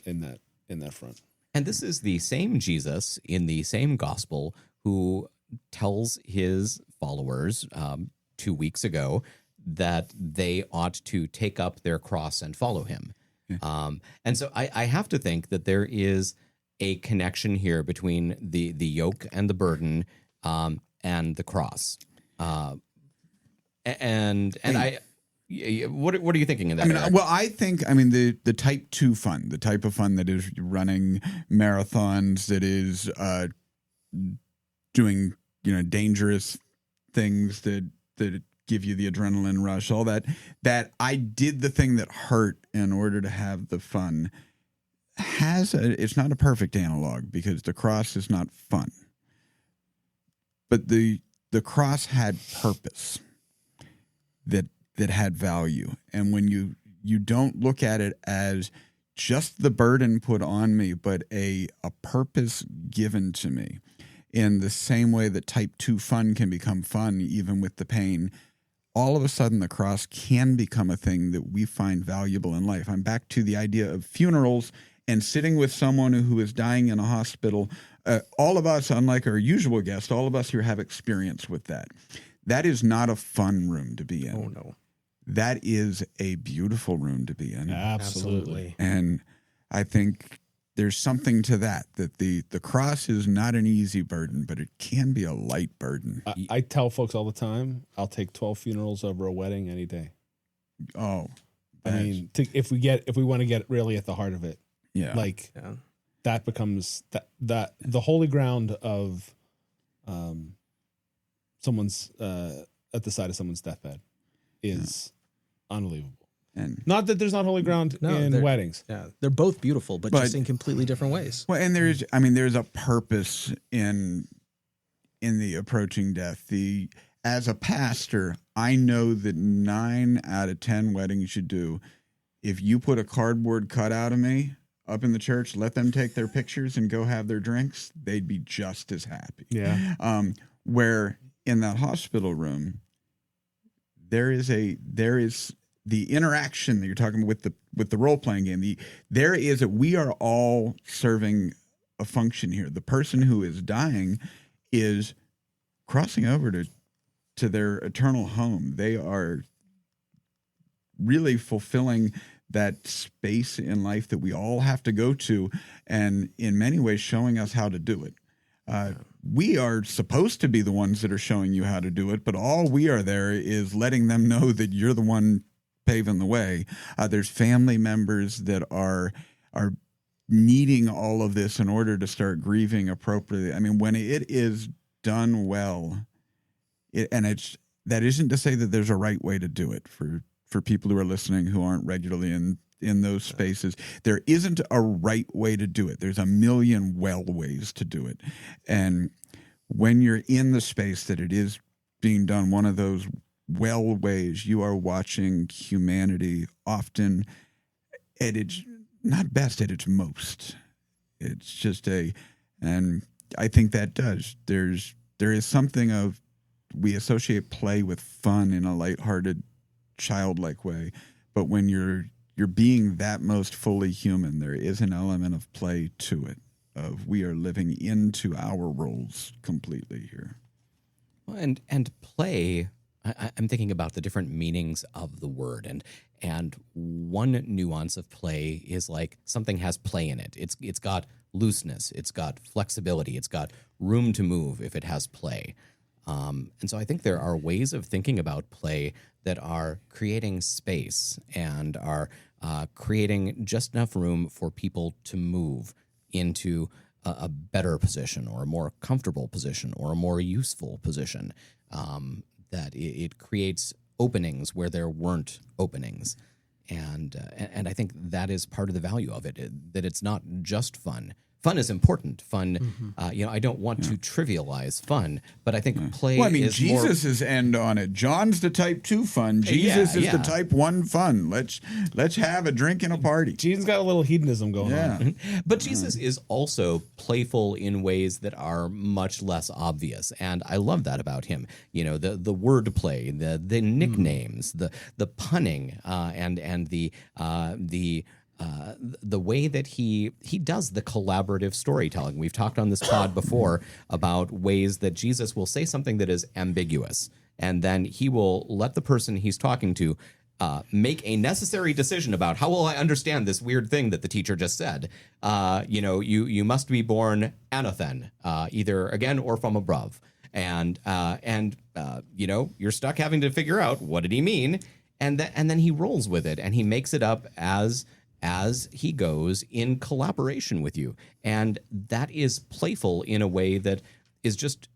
in that front. And this is the same Jesus in the same gospel who tells his followers 2 weeks ago that they ought to take up their cross and follow him. Yeah. And so I have to think that there is a connection here between the yoke and the burden and the cross. What are you thinking in that? I think the type 2 fun, the type of fun that is running marathons, that is doing dangerous things that give you the adrenaline rush, all that I did the thing that hurt in order to have the fun it's not a perfect analog because the cross is not fun. But the cross had purpose that had value. And when you don't look at it as just the burden put on me, but a purpose given to me, in the same way that type 2 fun can become fun even with the pain, all of a sudden the cross can become a thing that we find valuable in life. I'm back to the idea of funerals and sitting with someone who is dying in a hospital. All of us, unlike our usual guest, all of us here have experience with that. That is not a fun room to be in. Oh, no. That is a beautiful room to be in. Absolutely. And I think there's something to that the cross is not an easy burden, but it can be a light burden. I tell folks all the time, I'll take 12 funerals over a wedding any day. Oh, I mean, if we want to get really at the heart of it, that becomes that the holy ground of someone's at the side of someone's deathbed is unbelievable. And not that there's not holy ground in weddings. Yeah, they're both beautiful, but just in completely different ways. Well, and there's a purpose in the approaching death. As a pastor, I know that 9 out of 10 weddings you do, if you put a cardboard cutout of me up in the church, let them take their pictures and go have their drinks, they'd be just as happy. Yeah. Where in that hospital room, there is the interaction that you're talking with the role playing game. We are all serving a function here. The person who is dying is crossing over to their eternal home. They are really fulfilling that space in life that we all have to go to, and in many ways showing us how to do it. We are supposed to be the ones that are showing you how to do it, but all we are there is letting them know that you're the one paving the way. There's family members that are needing all of this in order to start grieving appropriately. I mean, when it is done well, that isn't to say that there's a right way to do it for people who are listening who aren't regularly in those spaces. There isn't a right way to do it. There's a million well ways to do it. And when you're in the space that it is being done one of those well ways, you are watching humanity often at its not best, at its most. It's just and I think that there is something of, we associate play with fun in a lighthearted, childlike way, but when you're being that most fully human, there is an element of play to it, of we are living into our roles completely here. And play, I'm thinking about the different meanings of the word, and one nuance of play is like something has play in it. It's got looseness, it's got flexibility, it's got room to move if it has play. And so I think there are ways of thinking about play that are creating space and are creating just enough room for people to move into a better position or a more comfortable position or a more useful position, that it creates openings where there weren't openings. And I think that is part of the value of it, that it's not just fun. Fun is important. Fun, I don't want to trivialize fun, but I think play. Well, I mean, is Jesus is end on it. John's the type 2 fun. Jesus is the type 1 fun. Let's have a drink and a party. Jesus got a little hedonism going on. But Jesus is also playful in ways that are much less obvious, and I love that about him. You know, the wordplay, the nicknames, the punning, and the way that he does the collaborative storytelling. We've talked on this pod before about ways that Jesus will say something that is ambiguous, and then he will let the person he's talking to make a necessary decision about how will I understand this weird thing that the teacher just said. You must be born anothen, either again or from above, and you're stuck having to figure out what did he mean, and then he rolls with it and he makes it up as he goes in collaboration with you. And that is playful in a way that is just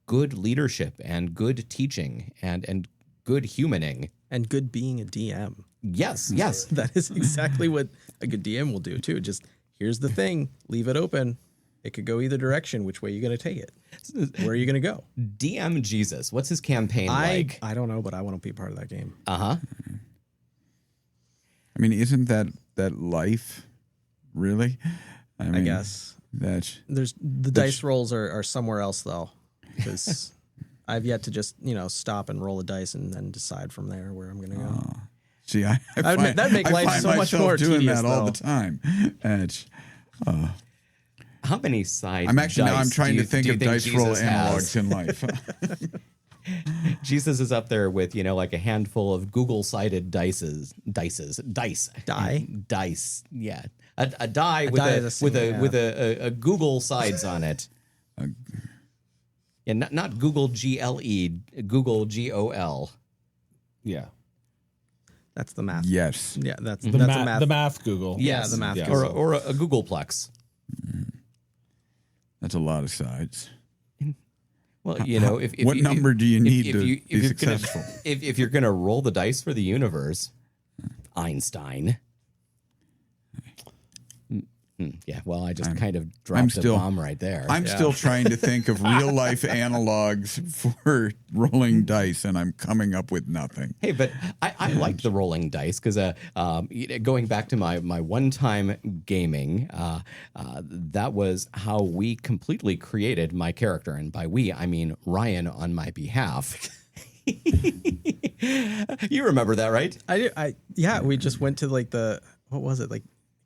good leadership and good teaching and good humaning. And good being a DM. Yes. That is exactly what a good DM will do too. Just here's the thing, leave it open. It could go either direction. Which way are you going to take it? Where are you going to go? DM Jesus. What's his campaign like? I don't know, but I want to be part of that game. Uh-huh. I mean, isn't that life, really? I guess. That's There's the dice rolls are somewhere else though, because I've yet to just stop and roll a dice and then decide from there where I'm going to go. See, I admit, that'd make life find so much myself more doing tedious, that all though. the time. And it's, How many side I'm actually now I'm dice trying do to you- think do you of dice roll Jesus has? analogs in life. Jesus is up there with, like a handful of Google-sided dice. Dice. Yeah. A die with die a is a with single, a with a Google sides on it. Yeah, not Google GLE, Google GOL. Yeah. That's the math. Yes. Yeah, that's The a math. math. The math Google. Yes. the math Yeah. Google. Or a Googleplex. That's a lot of sides. Well, if What number do you need if to you- be if you're successful? If you're gonna roll the dice for the universe, Einstein. Yeah, well, I just kind of dropped a bomb right there. I'm still trying to think of real life analogs for rolling dice, and I'm coming up with nothing. Hey, but I liked the rolling dice because going back to my one-time gaming, that was how we completely created my character. And by we, I mean Ryan on my behalf. You remember that, right? Yeah, we just went to what was it?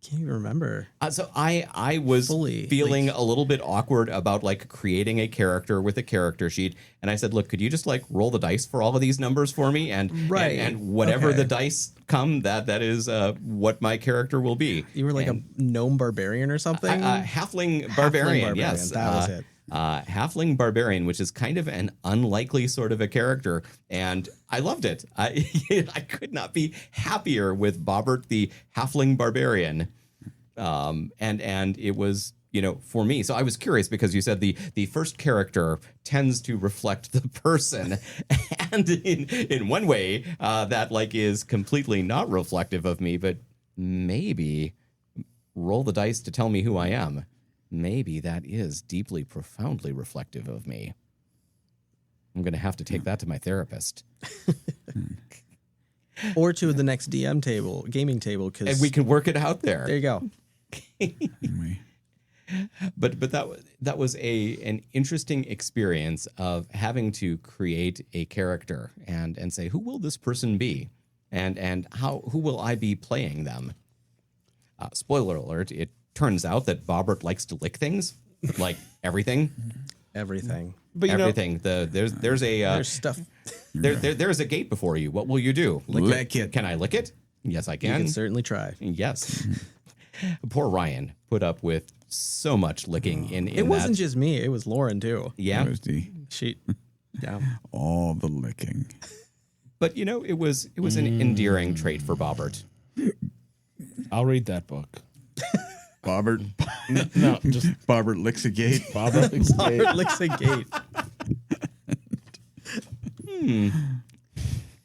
Can't even remember. So I was feeling a little bit awkward about creating a character with a character sheet, and I said, "Look, could you just roll the dice for all of these numbers for me, and whatever the dice come, that is what my character will be." You were a gnome barbarian or something. Halfling barbarian. Yes, that was it. Halfling barbarian, which is kind of an unlikely sort of a character, and I loved it. I could not be happier with Bobbert the halfling barbarian, and it was for me. So I was curious because you said the first character tends to reflect the person, and in one way that is completely not reflective of me, but maybe roll the dice to tell me who I am. Maybe that is deeply, profoundly reflective of me. I'm going to have to take that to my therapist. Or to the next gaming table, because And we can work it out there. There you go. But that was an interesting experience of having to create a character and say, who will this person be? And who will I be playing them? Spoiler alert, it turns out that Bobbert likes to lick things, like everything. Everything. But everything. There's stuff. There's a gate before you. What will you do? Lick it. Can I lick it? Yes, I You can. can certainly try. Yes. Poor Ryan put up with so much licking in It wasn't that. just me; it was Lauren too. Yeah. It was all the licking. But it was an endearing trait for Bobbert. I'll read that book. Bobbert. No, just Bobbert licks a gate. Bobbert licks the gate. Robert licks a gate.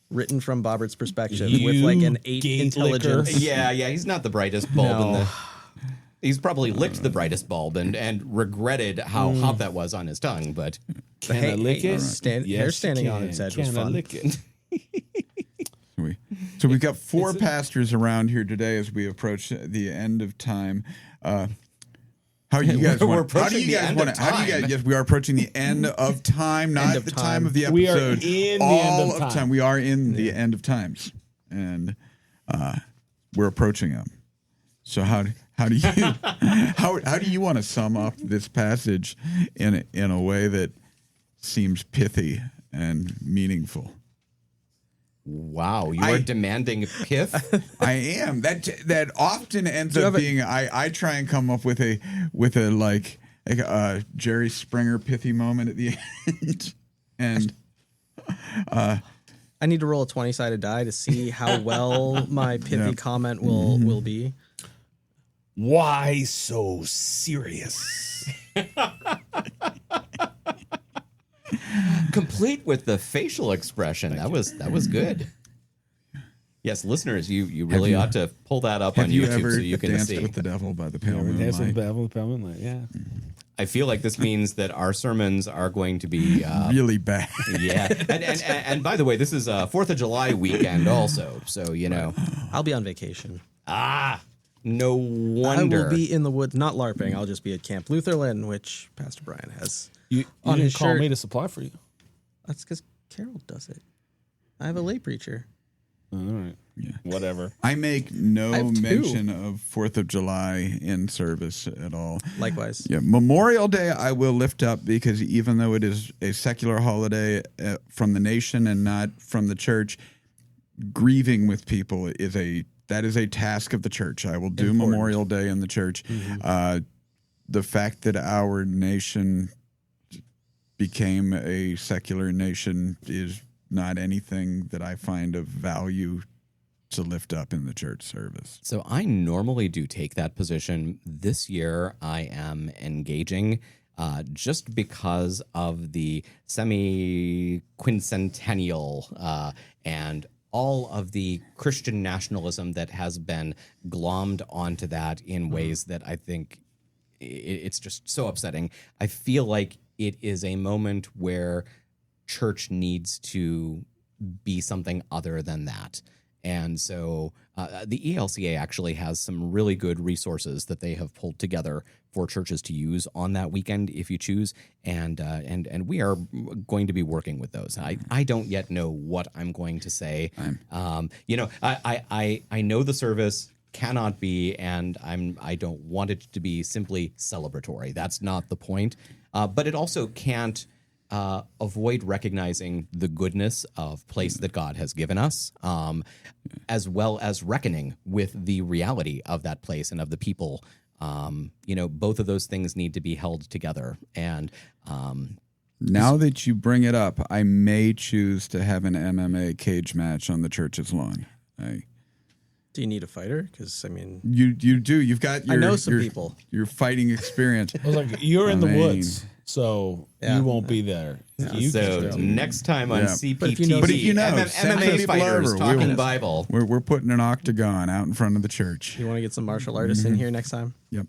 Written from Bobbert's perspective, with You an 8 gate intelligence. licker. Yeah, he's not the brightest bulb in No. the. He's probably licked the brightest bulb and regretted how hot that was on his tongue, but Can I lick it? Hair Yes, standing you on can. its edge Can was I fun. lick it? So we've got 4 pastors around here today as we approach the end of time. How do you guys We're want? How do approaching you the guys end want? of How do you guys? time. Yes, we are approaching the end of time, not of the time. time of the episode. We are in the end of time. We are in the end of times, and we're approaching them. So how do you how do you want to sum up this passage in a way that seems pithy and meaningful? wow, you are demanding pith. I am. That often ends up being. I try and come up with a like a Jerry Springer pithy moment at the end, and I need to roll a 20-sided die to see how well my pithy comment will be. Why so serious? Complete with the facial expression. That was good. Yes, listeners, you really ought to pull that up on YouTube so you can danced see. with the devil by the pale Dance with moonlight? the devil, pale moonlight. Yeah. I feel like this means that our sermons are going to be Really bad. yeah. And by the way, this is 4th of July weekend also, so you know. I'll be on vacation. No wonder. I will be in the woods, not LARPing. I'll just be at Camp Lutherland, which Pastor Brian has. You On didn't his call shirt. me to supply for you. That's because Carol does it. I have a lay preacher. All right. Yeah. Whatever. I make I no have two. mention of 4th of July in service at all. Likewise. Yeah, Memorial Day I will lift up because even though it is a secular holiday from the nation and not from the church, grieving with people is a task of the church. I will do Important. Memorial Day in the church. The fact that our nation became a secular nation is not anything that I find of value to lift up in the church service. So I normally do take that position. This year I am engaging just because of the semi-quincentennial and all of the Christian nationalism that has been glommed onto that in ways that I think it's just so upsetting. I feel like it is a moment where church needs to be something other than that. And so the ELCA actually has some really good resources that they have pulled together for churches to use on that weekend if you choose. And we are going to be working with those. I don't yet know what I'm going to say. I know the service cannot be, and I don't want it to be simply celebratory. That's not the point. But it also can't avoid recognizing the goodness of place that God has given us, as well as reckoning with the reality of that place and of the people. Both of those things need to be held together. And now that you bring it up, I may choose to have an MMA cage match on the church's lawn. Do you need a fighter? Because, I mean... You do. You've got your... I know some people. Your fighting experience. I was like, you're in the I mean, woods, so you won't be there. You so next time on CPTV, But if you know, send MMA people fighters over. talking Bible. We're putting an octagon out in front of the church. You want to get some martial artists in here next time? Yep.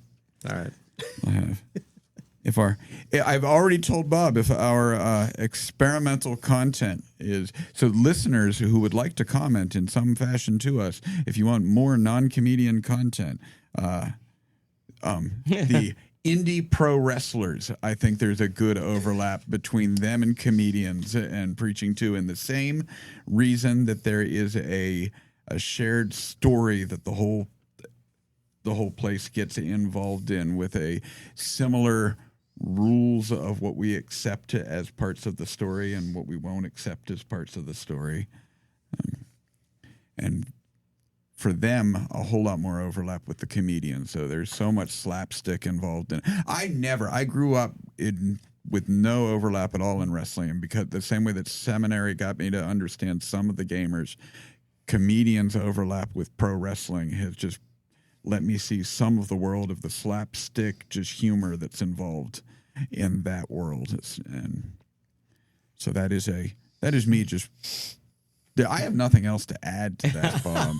All right. I have. I've already told Bob if our experimental content is so listeners who would like to comment in some fashion to us, if you want more non-comedian content, the indie pro wrestlers, I think there's a good overlap between them and comedians and preaching too, and the same reason that there is a shared story that the whole place gets involved in with a similar rules of what we accept as parts of the story and what we won't accept as parts of the story. And for them, a whole lot more overlap with the comedians. So there's so much slapstick involved in it. I grew up with no overlap at all in wrestling. And because the same way that seminary got me to understand some of the gamers, comedians overlap with pro wrestling has just let me see some of the world of the slapstick, just humor that's involved in that world. And so that is me just... I have nothing else to add to that, Bob.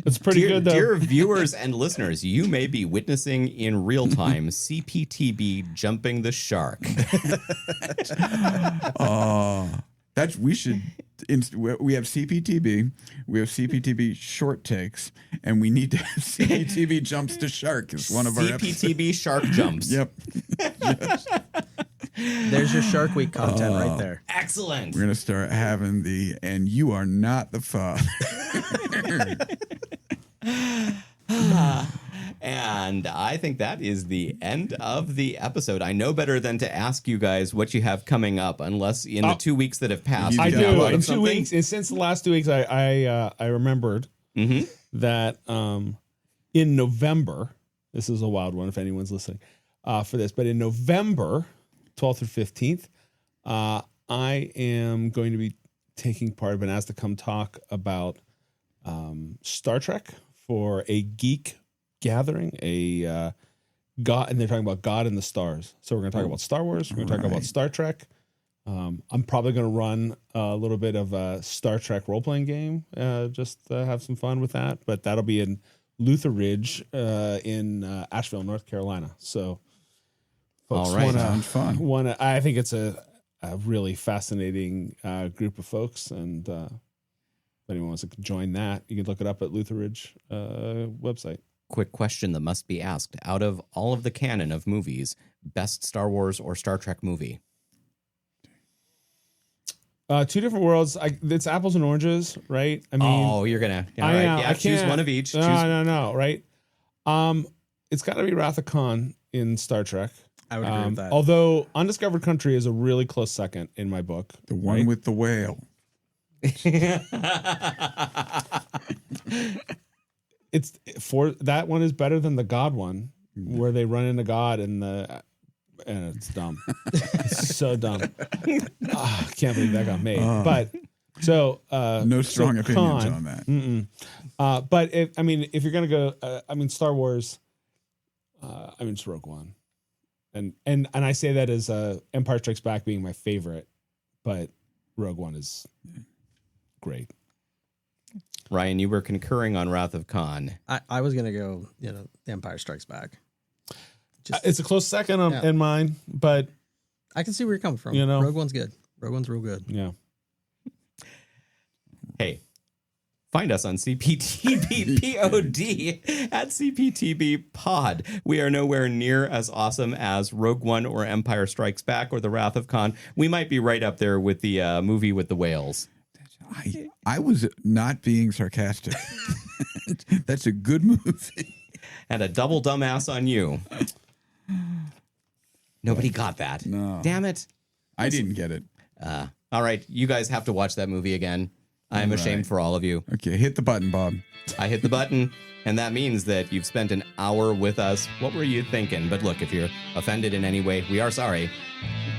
It's pretty good, though. Dear viewers and listeners, you may be witnessing in real time CPTB jumping the shark. We have CPTB, we have CPTB short takes, and we need to have CPTB jumps to shark is one of our CPTB shark jumps. Yep. Yes. There's your Shark Week content right there. Excellent. We're going to start having and you are not the father. And I think that is the end of the episode. I know better than to ask you guys what you have coming up, unless in the 2 weeks that have passed. You I got do. a lot In of 2 weeks, and since the last 2 weeks, I remembered that in November, this is a wild one if anyone's listening for this, but in November 12th or 15th, I am going to be taking part. I've been asked to come talk about Star Trek for a geek gathering, God, and they're talking about God and the stars. So we're going to talk about Star Wars. We're going to talk about Star Trek. I'm probably going to run a little bit of a Star Trek role-playing game, just to have some fun with that. But that'll be in Luther Ridge in Asheville, North Carolina. So, folks, all right, sounds fun. I think it's a really fascinating group of folks, and if anyone wants to join that, you can look it up at Luther Ridge website. Quick question that must be asked: out of all of the canon of movies, best Star Wars or Star Trek movie? Two different worlds. It's apples and oranges, right? I mean, you're gonna choose one of each. No, right? It's got to be Wrath of Khan in Star Trek. I would agree with that. Although Undiscovered Country is a really close second in my book. The one with the whale. It's for that one is better than the God one, where they run into God and it's dumb. It's so dumb. I can't believe that got made. But so no strong opinions on that. But if you're gonna go, Star Wars. It's Rogue One, and I say that as Empire Strikes Back being my favorite, but Rogue One is great. Ryan, you were concurring on Wrath of Khan. I was gonna go, The Empire Strikes Back. It's a close second in mine, but I can see where you're coming from. Rogue One's good. Rogue One's real good. Yeah. Hey, find us on CPTB POD at CPTB Pod. We are nowhere near as awesome as Rogue One or Empire Strikes Back or The Wrath of Khan. We might be right up there with the movie with the whales. I was not being sarcastic. That's a good movie. And a double dumbass on you. Nobody got that. No. Damn it. I didn't get it. All right, you guys have to watch that movie again. I'm ashamed for all of you. Okay, hit the button, Bob. I hit the button, and that means that you've spent an hour with us. What were you thinking? But look, if you're offended in any way, we are sorry.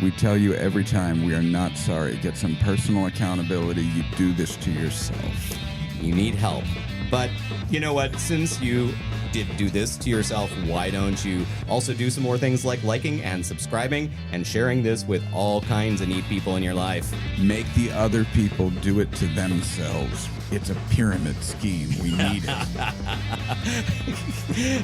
We tell you every time we are not sorry. Get some personal accountability. You do this to yourself. You need help. But you know what? Since you did do this to yourself, why don't you also do some more things like liking and subscribing and sharing this with all kinds of neat people in your life? Make the other people do it to themselves. It's a pyramid scheme. We need it.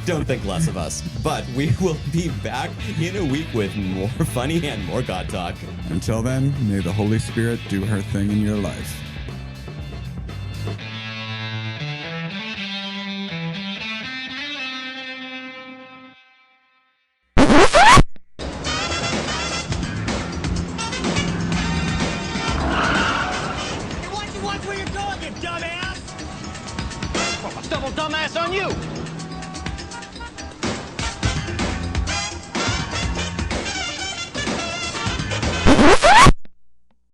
Don't think less of us. But we will be back in a week with more funny and more God talk. Until then, may the Holy Spirit do her thing in your life. Double dumbass on you!